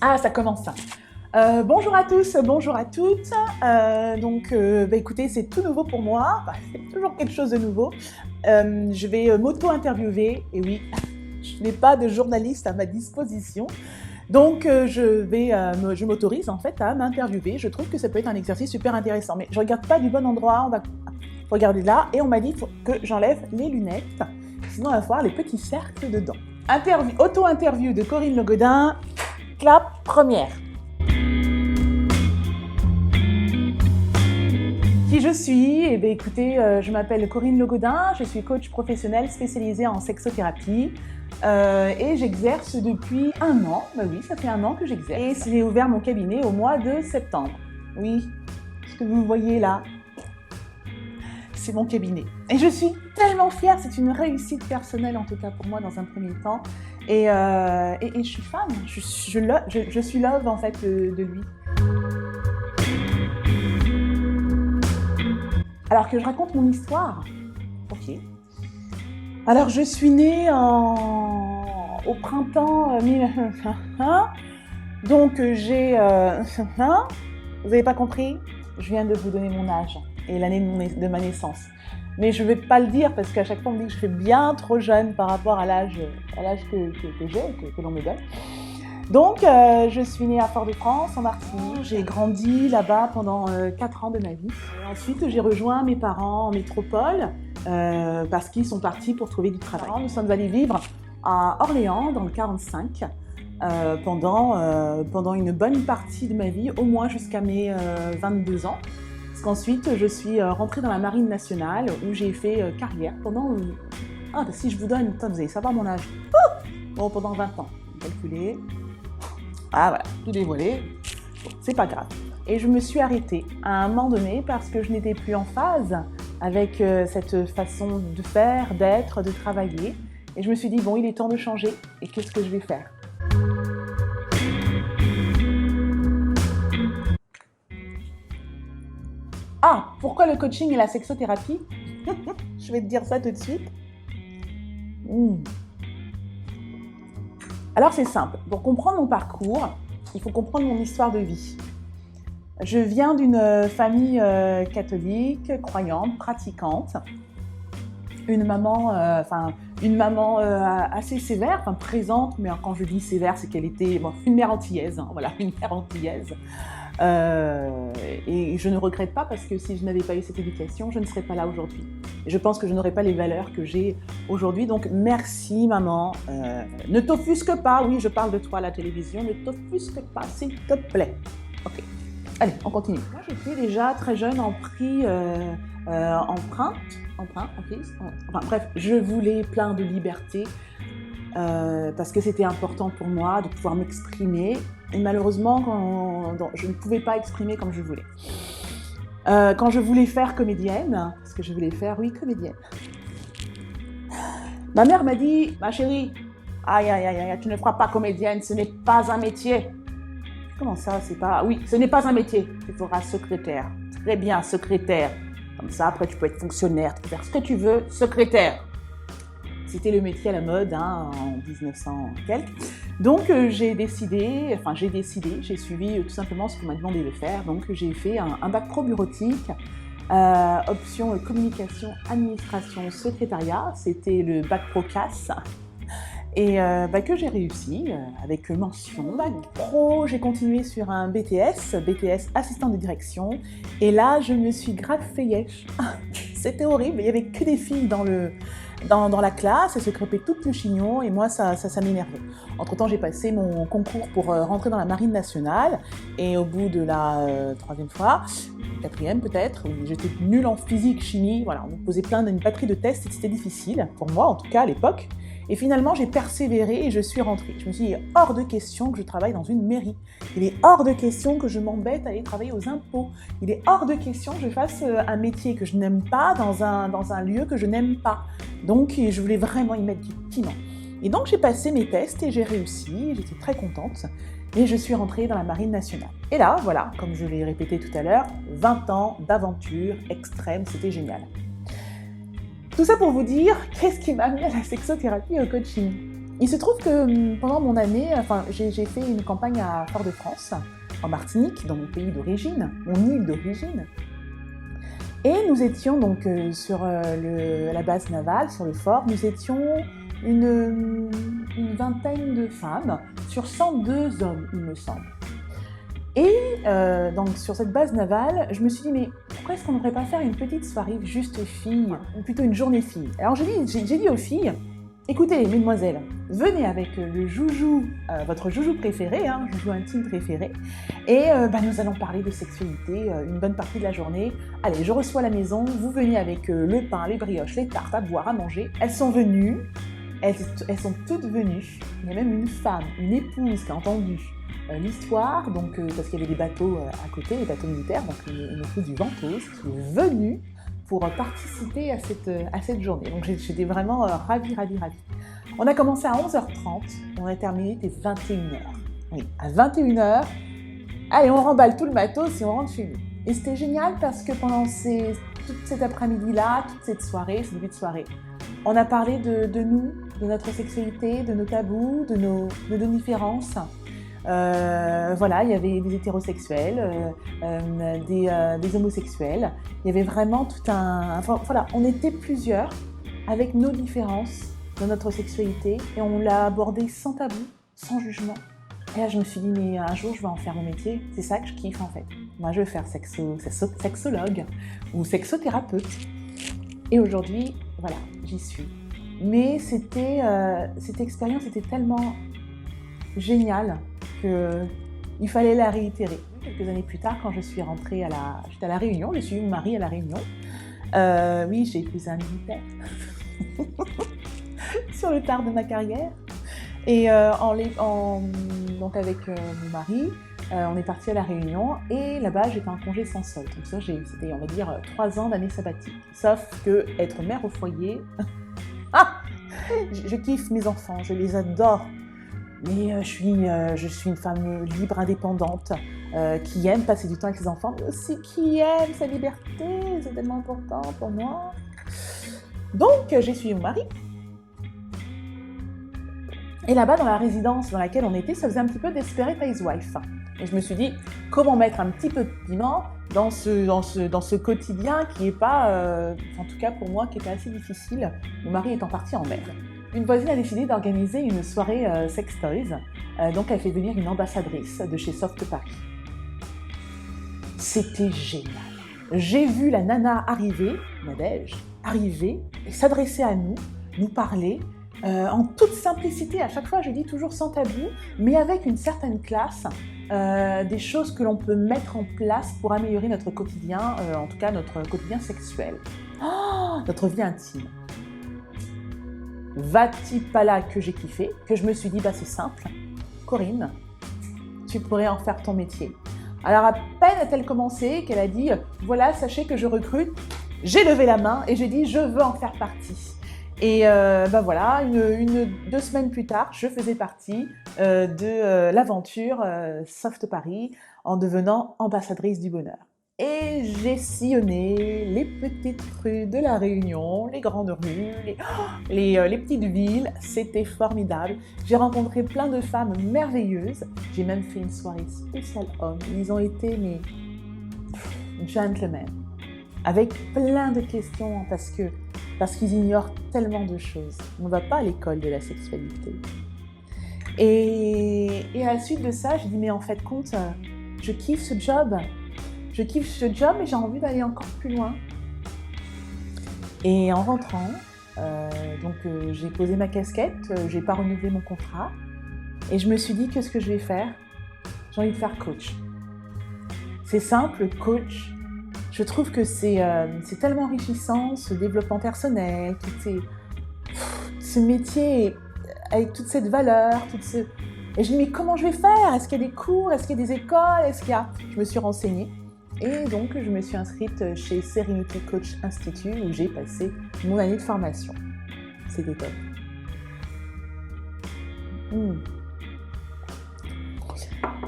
Ah, ça commence ça. Bonjour à tous, bonjour à toutes. Écoutez, c'est tout nouveau pour moi. Enfin, c'est toujours quelque chose de nouveau. Je vais m'auto-interviewer. Et oui, je n'ai pas de journaliste à ma disposition. Donc, je m'autorise en fait à m'interviewer. Je trouve que ça peut être un exercice super intéressant. Mais je ne regarde pas du bon endroit. On va regarder là. Et on m'a dit que j'enlève les lunettes. Sinon, on va voir les petits cercles dedans. Auto-interview de Corinne Legaudin. Clap première. Qui je suis? Eh bien, écoutez, je m'appelle Corinne Legaudin, je suis coach professionnel spécialisée en sexothérapie et j'exerce depuis 1 an. Ben oui, ça fait 1 an que j'exerce. Et j'ai ouvert mon cabinet au mois de septembre. Oui, ce que vous voyez là, c'est mon cabinet. Et je suis tellement fière, c'est une réussite personnelle en tout cas pour moi dans un premier temps. Et je suis fan, je suis love en fait de lui. Alors que je raconte mon histoire. Ok. Alors je suis née au printemps 1901. Donc j'ai... vous n'avez pas compris? Je viens de vous donner mon âge et l'année de ma naissance. Mais je ne vais pas le dire parce qu'à chaque fois on me dit que je suis bien trop jeune par rapport à l'âge que j'ai, que l'on me donne. Donc, je suis née à Fort-de-France, en Martinique. J'ai grandi là-bas pendant 4 ans de ma vie. Et ensuite, j'ai rejoint mes parents en métropole parce qu'ils sont partis pour trouver du travail. Nous sommes allés vivre à Orléans, dans le 45, pendant une bonne partie de ma vie, au moins jusqu'à mes 22 ans. Parce qu'ensuite, je suis rentrée dans la Marine nationale où j'ai fait carrière pendant... si je vous donne... Vous allez savoir mon âge. Pendant 20 ans. Calculez. Ah voilà, tout dévoilé, bon, c'est pas grave. Et je me suis arrêtée à un moment donné parce que je n'étais plus en phase avec cette façon de faire, d'être, de travailler. Et je me suis dit, bon, il est temps de changer. Et qu'est-ce que je vais faire? Ah, pourquoi le coaching et la sexothérapie? Je vais te dire ça tout de suite. Alors c'est simple, pour comprendre mon parcours, il faut comprendre mon histoire de vie. Je viens d'une famille catholique, croyante, pratiquante. Une maman assez sévère, présente, mais quand je dis sévère, c'est qu'elle était une mère antillaise, une mère antillaise. Et je ne regrette pas parce que si je n'avais pas eu cette éducation, je ne serais pas là aujourd'hui. Et je pense que je n'aurais pas les valeurs que j'ai aujourd'hui. Donc merci maman. Ne t'offusque pas. Oui, je parle de toi à la télévision. Ne t'offusque pas, s'il te plaît. Ok. Allez, on continue. Moi, j'étais déjà très jeune en emprunt. Bref, je voulais plein de liberté parce que c'était important pour moi de pouvoir m'exprimer. Et malheureusement, je ne pouvais pas exprimer comme je voulais. Quand je voulais faire comédienne, parce que je voulais faire, oui, comédienne, ma mère m'a dit, ma chérie, aïe, tu ne feras pas comédienne, ce n'est pas un métier. Comment ça, c'est pas... Oui, ce n'est pas un métier, tu feras secrétaire. Très bien, secrétaire. Comme ça, après, tu peux être fonctionnaire, tu peux faire ce que tu veux, secrétaire. C'était le métier à la mode en 1900 quelques. Donc j'ai suivi tout simplement ce qu'on m'a demandé de faire. Donc j'ai fait un bac pro bureautique, option communication, administration, secrétariat. C'était le bac pro CAS. Et que j'ai réussi avec mention. Bac pro, j'ai continué sur un BTS assistant de direction. Et là, je me suis grave fait yesh. C'était horrible, il n'y avait que des filles dans la classe, elles se crêpaient toutes le chignon et moi ça m'énervait. Entre-temps, j'ai passé mon concours pour rentrer dans la Marine nationale et au bout de la 3e fois, 4e peut-être, j'étais nulle en physique, chimie, voilà, on me posait une batterie de tests et c'était difficile, pour moi en tout cas à l'époque. Et finalement, j'ai persévéré et je suis rentrée. Je me suis dit, il est hors de question que je travaille dans une mairie. Il est hors de question que je m'embête à aller travailler aux impôts. Il est hors de question que je fasse un métier que je n'aime pas dans un lieu que je n'aime pas. Donc, je voulais vraiment y mettre du piment. Et donc, j'ai passé mes tests et j'ai réussi. J'étais très contente. Et je suis rentrée dans la Marine nationale. Et là, voilà, comme je l'ai répété tout à l'heure, 20 ans d'aventure extrême, c'était génial. Tout ça pour vous dire, qu'est-ce qui m'a amené à la sexothérapie et au coaching? Il se trouve que pendant mon année, j'ai fait une campagne à Fort-de-France, en Martinique, dans mon pays d'origine, mon île d'origine. Et nous étions donc sur la base navale, sur le fort, nous étions une vingtaine de femmes sur 102 hommes, il me semble. Et donc sur cette base navale, je me suis dit, mais pourquoi est-ce qu'on ne devrait pas faire une petite soirée juste filles, ou plutôt une journée filles? Alors j'ai dit aux filles, écoutez, mesdemoiselles, venez avec le joujou, votre joujou préféré, joujou intime préféré, et nous allons parler de sexualité une bonne partie de la journée. Allez, je reçois à la maison, vous venez avec le pain, les brioches, les tartes à boire, à manger. Elles sont venues, elles sont toutes venues. Il y a même une femme, une épouse qui a entendu l'histoire, donc parce qu'il y avait des bateaux à côté, les bateaux militaires, donc une épouse du Ventose qui est venue pour participer à cette journée. Donc j'étais vraiment ravie. On a commencé à 11h30, on a terminé dès 21h. Oui, à 21h, allez, on remballe tout le matos et on rentre chez nous. Et c'était génial parce que pendant toute cet après-midi-là, toute cette soirée, ce début de soirée, on a parlé de nous, de notre sexualité, de nos tabous, de nos différences. Voilà, il y avait des hétérosexuels, des homosexuels. Il y avait vraiment voilà, on était plusieurs avec nos différences dans notre sexualité et on l'a abordé sans tabou, sans jugement. Et là, je me suis dit, mais un jour, je vais en faire mon métier. C'est ça que je kiffe, en fait. Moi, je vais faire sexologue ou sexothérapeute. Et aujourd'hui, voilà, j'y suis. Mais cette expérience était tellement géniale qu'il fallait la réitérer. Quelques années plus tard, quand je suis rentrée j'étais à La Réunion, je suis mariée à La Réunion. Oui, j'ai épousé un militaire sur le tard de ma carrière. Et donc avec mon mari, on est parti à La Réunion et là-bas j'étais en congé sans solde. Donc ça, c'était, on va dire, 3 ans d'année sabbatique. Sauf que être mère au foyer, je kiffe mes enfants, je les adore. Mais je suis une femme libre, indépendante, qui aime passer du temps avec ses enfants, mais aussi qui aime sa liberté, c'est tellement important pour moi. Donc j'ai suivi mon mari. Et là-bas, dans la résidence dans laquelle on était, ça faisait un petit peu Desperate Housewife. Et je me suis dit, comment mettre un petit peu de piment dans ce quotidien qui n'est pas, en tout cas pour moi, qui était assez difficile, mon mari étant parti en mer. Une voisine a décidé d'organiser une soirée sex toys, donc elle fait venir une ambassadrice de chez Soft Paris. C'était génial. J'ai vu la nana arriver, Nadège, arriver et s'adresser à nous parler, en toute simplicité. À chaque fois, je dis toujours sans tabou, mais avec une certaine classe, des choses que l'on peut mettre en place pour améliorer notre quotidien, en tout cas notre quotidien sexuel, notre vie intime. Va-t-il pas là que j'ai kiffé, que je me suis dit, c'est simple, Corinne, tu pourrais en faire ton métier. Alors à peine a-t-elle commencé qu'elle a dit, voilà, sachez que je recrute, j'ai levé la main et j'ai dit, je veux en faire partie. Et voilà, 2 semaines plus tard, je faisais partie de l'aventure Soft Paris en devenant ambassadrice du bonheur. Et j'ai sillonné les petites rues de La Réunion, les grandes rues, les petites villes. C'était formidable. J'ai rencontré plein de femmes merveilleuses. J'ai même fait une soirée spéciale hommes. Ils ont été mes gentlemen, avec plein de questions parce qu'ils ignorent tellement de choses. On ne va pas à l'école de la sexualité. Et à la suite de ça, j'ai dit, mais en fait, compte, je kiffe ce job. Je kiffe ce job et j'ai envie d'aller encore plus loin. Et en rentrant, j'ai posé ma casquette, j'ai pas renouvelé mon contrat. Et je me suis dit, qu'est-ce que je vais faire? J'ai envie de faire coach. C'est simple, coach. Je trouve que c'est tellement enrichissant, ce développement personnel, ce métier avec toute cette valeur, Et je me dis, mais comment je vais faire? Est-ce qu'il y a des cours? Est-ce qu'il y a des écoles? Je me suis renseignée. Et donc, je me suis inscrite chez Serenity Coach Institute où j'ai passé mon année de formation. C'était top.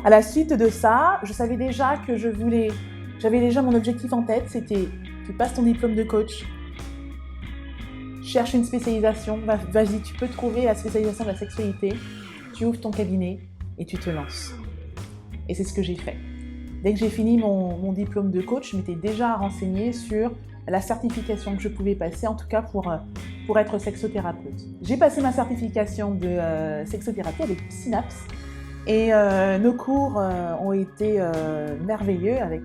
À la suite de ça, je savais déjà que j'avais déjà mon objectif en tête, c'était tu passes ton diplôme de coach. cherche une spécialisation, vas-y, tu peux trouver la spécialisation de la sexualité, tu ouvres ton cabinet et tu te lances. Et c'est ce que j'ai fait. Dès que j'ai fini mon diplôme de coach, je m'étais déjà renseignée sur la certification que je pouvais passer, en tout cas pour être sexothérapeute. J'ai passé ma certification de sexothérapie avec Synapse et nos cours ont été merveilleux avec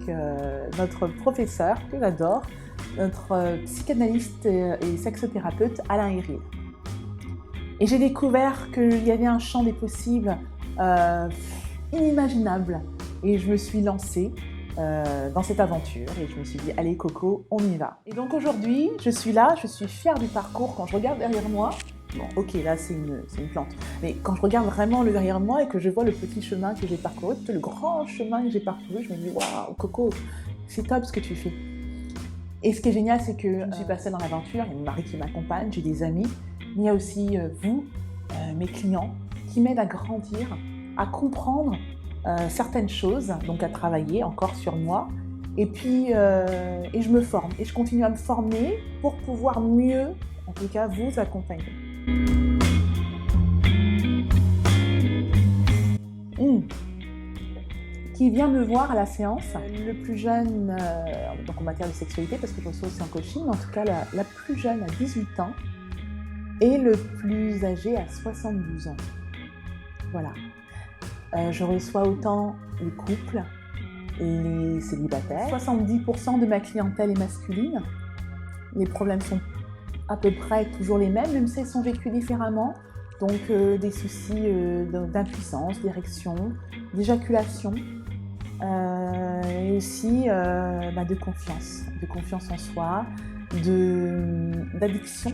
notre professeur, que j'adore, notre psychanalyste et sexothérapeute Alain Héril. Et j'ai découvert qu'il y avait un champ des possibles inimaginable. Et je me suis lancée dans cette aventure et je me suis dit, allez Coco, on y va. Et donc aujourd'hui, je suis là, je suis fière du parcours. Quand je regarde derrière moi, bon ok, là c'est une plante, mais quand je regarde vraiment le derrière moi et que je vois le petit chemin que j'ai parcouru, le grand chemin que j'ai parcouru, je me dis, waouh Coco, c'est top ce que tu fais. Et ce qui est génial, c'est que je suis passée dans l'aventure, il y a mon mari qui m'accompagne, j'ai des amis, mais il y a aussi vous, mes clients, qui m'aident à grandir, à comprendre certaines choses, donc à travailler encore sur moi, et puis et je me forme, et je continue à me former pour pouvoir mieux, en tout cas, vous accompagner. Qui vient me voir à la séance, le plus jeune, donc en matière de sexualité, parce que je reçois aussi en coaching, mais en tout cas la plus jeune à 18 ans, et le plus âgé à 72 ans. Voilà. Je reçois autant les couples, les célibataires. 70% de ma clientèle est masculine. Les problèmes sont à peu près toujours les mêmes, même s'ils sont vécus différemment. Donc des soucis d'impuissance, d'érection, d'éjaculation, et aussi de confiance en soi, d'addiction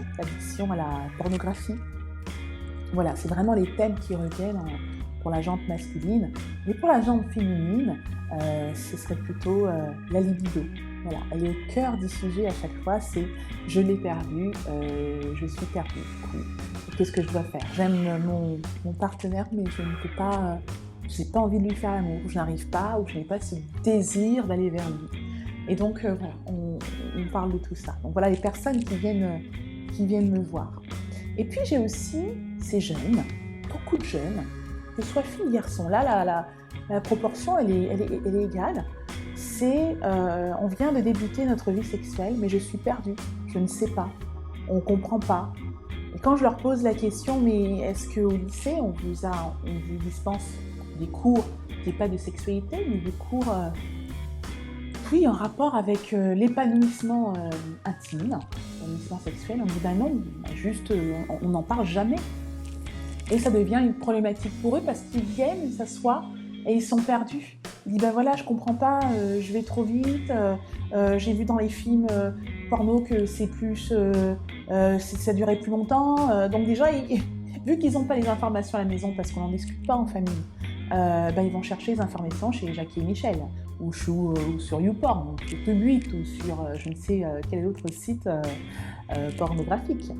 à la pornographie. Voilà, c'est vraiment les thèmes qui reviennent pour la jante masculine. Mais pour la jante féminine, ce serait plutôt la libido. Voilà, elle est au cœur du sujet à chaque fois, c'est « je l'ai perdu, je suis perdue ». Qu'est-ce que je dois faire? J'aime mon partenaire, mais je ne peux pas, j'ai pas envie de lui faire l'amour, je n'arrive pas, ou je n'ai pas ce désir d'aller vers lui. Et donc, voilà, on parle de tout ça. Donc voilà, les personnes qui viennent me voir. Et puis j'ai aussi ces jeunes, beaucoup de jeunes, que ce soit filles, garçons. Là, la proportion, elle est égale. C'est, on vient de débuter notre vie sexuelle, mais je suis perdue, je ne sais pas, on ne comprend pas. Et quand je leur pose la question, mais est-ce qu'au lycée, on vous dispense des cours, qui n'est pas de sexualité, mais des cours, oui, en rapport avec l'épanouissement intime, l'épanouissement sexuel? On dit, ben non, juste, on n'en parle jamais. Et ça devient une problématique pour eux parce qu'ils viennent s'asseoir et ils sont perdus. Ils disent, ben voilà, je comprends pas, je vais trop vite, j'ai vu dans les films porno que c'est plus, ça durait plus longtemps. Donc déjà, vu qu'ils n'ont pas les informations à la maison parce qu'on n'en discute pas en famille, ils vont chercher les informations chez Jackie et Michel ou sur YouPorn, ou sur Tube8 ou sur je ne sais quel autre site pornographique.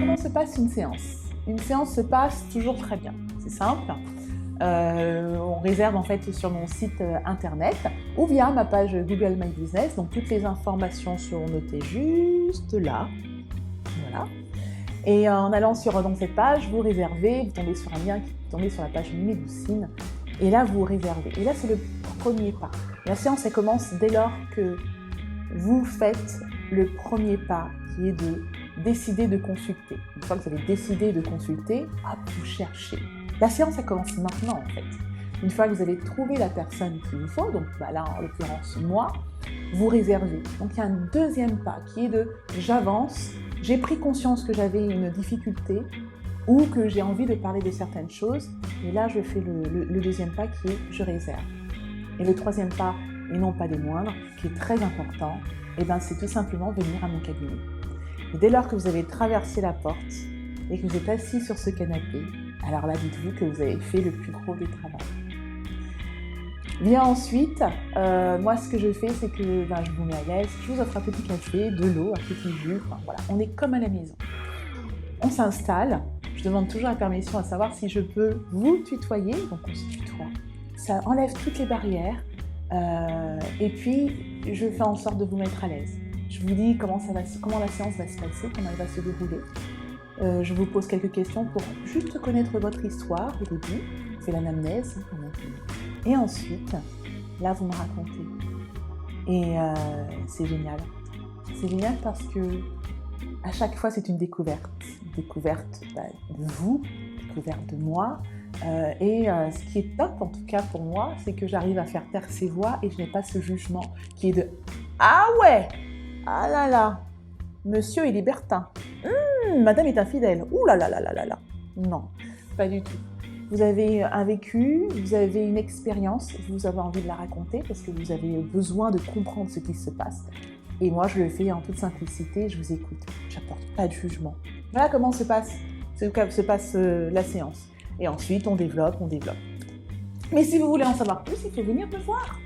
Comment se passe une séance? Une séance se passe toujours très bien, c'est simple. On réserve en fait sur mon site internet ou via ma page Google My Business, donc toutes les informations sont notées juste là, voilà. Et en allant sur cette page, vous réservez, vous tombez sur un lien qui tombe sur la page Médoucine, et là vous réservez. Et là c'est le premier pas. La séance elle commence dès lors que vous faites le premier pas, qui est de décider de consulter. Une fois que vous avez décidé de consulter, hop, vous cherchez. La séance elle commence maintenant en fait. Une fois que vous avez trouvé la personne qu'il vous faut, donc là en l'occurrence moi, vous réservez. Donc il y a un deuxième pas qui est de j'avance, j'ai pris conscience que j'avais une difficulté ou que j'ai envie de parler de certaines choses, et là je fais le deuxième pas qui est je réserve. Et le troisième pas, et non pas des moindres, qui est très important, c'est tout simplement venir à mon cabinet. Et dès lors que vous avez traversé la porte et que vous êtes assis sur ce canapé, alors là dites-vous que vous avez fait le plus gros des travaux. Bien ensuite, moi ce que je fais c'est que je vous mets à l'aise, je vous offre un petit café, de l'eau, un petit jus, voilà, on est comme à la maison. On s'installe, je demande toujours la permission à savoir si je peux vous tutoyer, donc on se tutoie. Ça enlève toutes les barrières, Et puis, je fais en sorte de vous mettre à l'aise. Je vous dis comment la séance va se passer, comment elle va se dérouler. Je vous pose quelques questions pour juste connaître votre histoire au début. Je fais l'anamnèse. Et ensuite, là, vous me racontez. Et c'est génial. C'est génial parce que à chaque fois, c'est une découverte. Une découverte de vous, une découverte de moi. Ce qui est top, en tout cas pour moi, c'est que j'arrive à faire taire ces voix et je n'ai pas ce jugement qui est de « Ah ouais, ah là là, monsieur est libertin. Madame est infidèle. Ouh là là là là là là. » Non, pas du tout. Vous avez un vécu, vous avez une expérience, vous avez envie de la raconter parce que vous avez besoin de comprendre ce qui se passe. Et moi, je le fais en toute simplicité, je vous écoute. J'apporte pas de jugement. Voilà comment se passe la séance. Et ensuite, on développe. Mais si vous voulez en savoir plus, il faut venir me voir.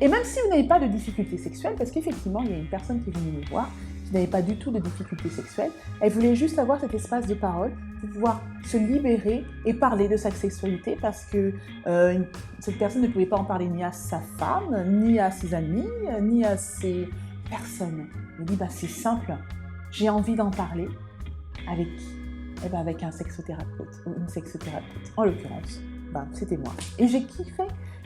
Et même si vous n'avez pas de difficultés sexuelles, parce qu'effectivement, il y a une personne qui est venue me voir, qui n'avait pas du tout de difficultés sexuelles, elle voulait juste avoir cet espace de parole pour pouvoir se libérer et parler de sa sexualité, parce que cette personne ne pouvait pas en parler ni à sa femme, ni à ses amis, ni à ses personnes. Elle dit, c'est simple, j'ai envie d'en parler. Avec qui ? Avec un sexothérapeute, ou une sexothérapeute. En l'occurrence, c'était moi. Et j'ai kiffé,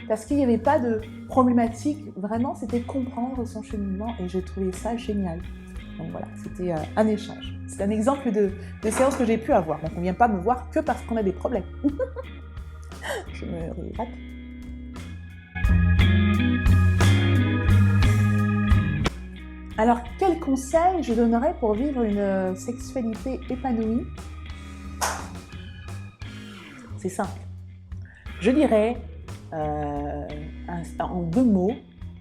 parce qu'il n'y avait pas de problématique, vraiment, c'était comprendre son cheminement, et j'ai trouvé ça génial. Donc voilà, c'était un échange. C'est un exemple de séance que j'ai pu avoir. Donc on ne vient pas me voir que parce qu'on a des problèmes. Je me rate. Alors, quel conseil je donnerais pour vivre une sexualité épanouie ? C'est simple. Je dirais, en 2 mots,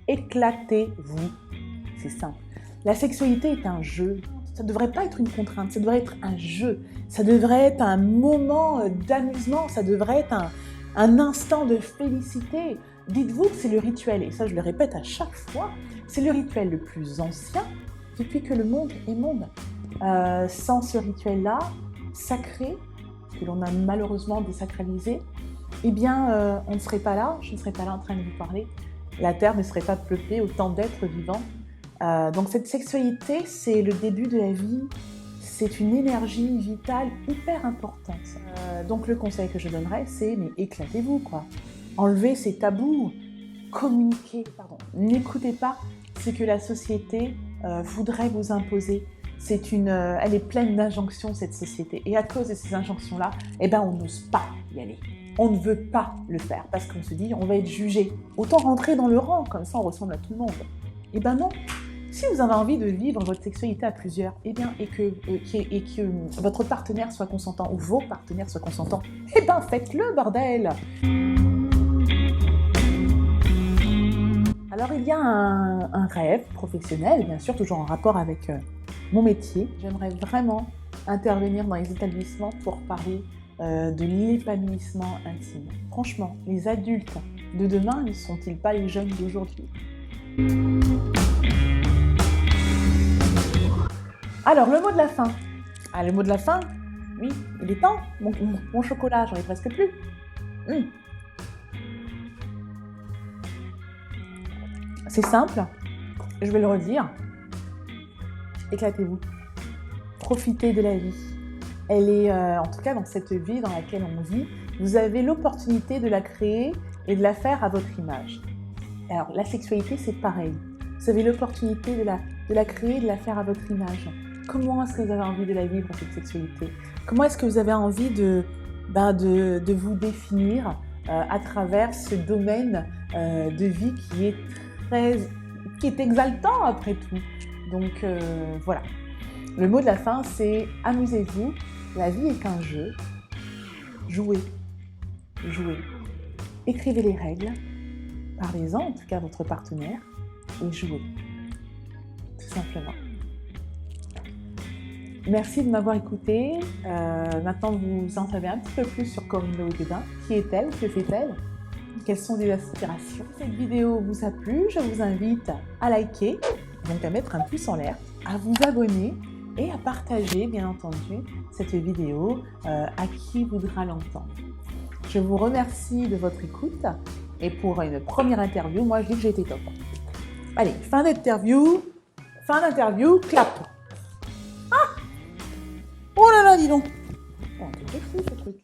éclatez-vous. C'est simple. La sexualité est un jeu. Ça ne devrait pas être une contrainte, ça devrait être un jeu. Ça devrait être un moment d'amusement, ça devrait être un instant de félicité. Dites-vous que c'est le rituel, et ça je le répète à chaque fois, c'est le rituel le plus ancien depuis que le monde est monde. Sans ce rituel-là, sacré, que l'on a malheureusement désacralisé, on ne serait pas là, je ne serais pas là en train de vous parler. La Terre ne serait pas peuplée autant d'êtres vivants. Donc cette sexualité, c'est le début de la vie, c'est une énergie vitale hyper importante. Donc le conseil que je donnerais, c'est éclatez-vous quoi. Enlevez ces tabous, communiquez, n'écoutez pas ce que la société voudrait vous imposer. Elle est pleine d'injonctions, cette société. Et à cause de ces injonctions-là, on n'ose pas y aller. On ne veut pas le faire parce qu'on se dit on va être jugé. Autant rentrer dans le rang, comme ça on ressemble à tout le monde. Non. Si vous avez envie de vivre votre sexualité à plusieurs, et que votre partenaire soit consentant ou vos partenaires soient consentants, faites-le, bordel! Alors, il y a un rêve professionnel, bien sûr, toujours en rapport avec mon métier. J'aimerais vraiment intervenir dans les établissements pour parler de l'épanouissement intime. Franchement, les adultes de demain ne sont-ils pas les jeunes d'aujourd'hui ? Alors, le mot de la fin. Le mot de la fin, oui, il est temps. Mon chocolat, j'en ai presque plus. C'est simple, je vais le redire. Éclatez-vous. Profitez de la vie. Elle est, en tout cas dans cette vie dans laquelle on vit, vous avez l'opportunité de la créer et de la faire à votre image. Alors, la sexualité, c'est pareil. Vous avez l'opportunité de la créer et de la faire à votre image. Comment est-ce que vous avez envie de la vivre, cette sexualité ? Comment est-ce que vous avez envie de vous définir à travers ce domaine de vie qui est exaltant après tout. Donc voilà. Le mot de la fin, c'est amusez-vous. La vie est qu'un jeu. Jouez. Écrivez les règles. Parlez-en, en tout cas à votre partenaire, et jouez. Tout simplement. Merci de m'avoir écouté. Maintenant, vous en savez un petit peu plus sur Corinne Lehoux-Guedin. Qui est-elle ? Que fait-elle ? Quelles sont ses aspirations ? Si cette vidéo vous a plu, je vous invite à liker, donc à mettre un pouce en l'air, à vous abonner et à partager, bien entendu, cette vidéo à qui voudra l'entendre. Je vous remercie de votre écoute Et pour une première interview, moi je dis que j'ai été top. Allez, fin d'interview, clap. Ah, oh là là, dis donc. Oh, c'est fou ce truc.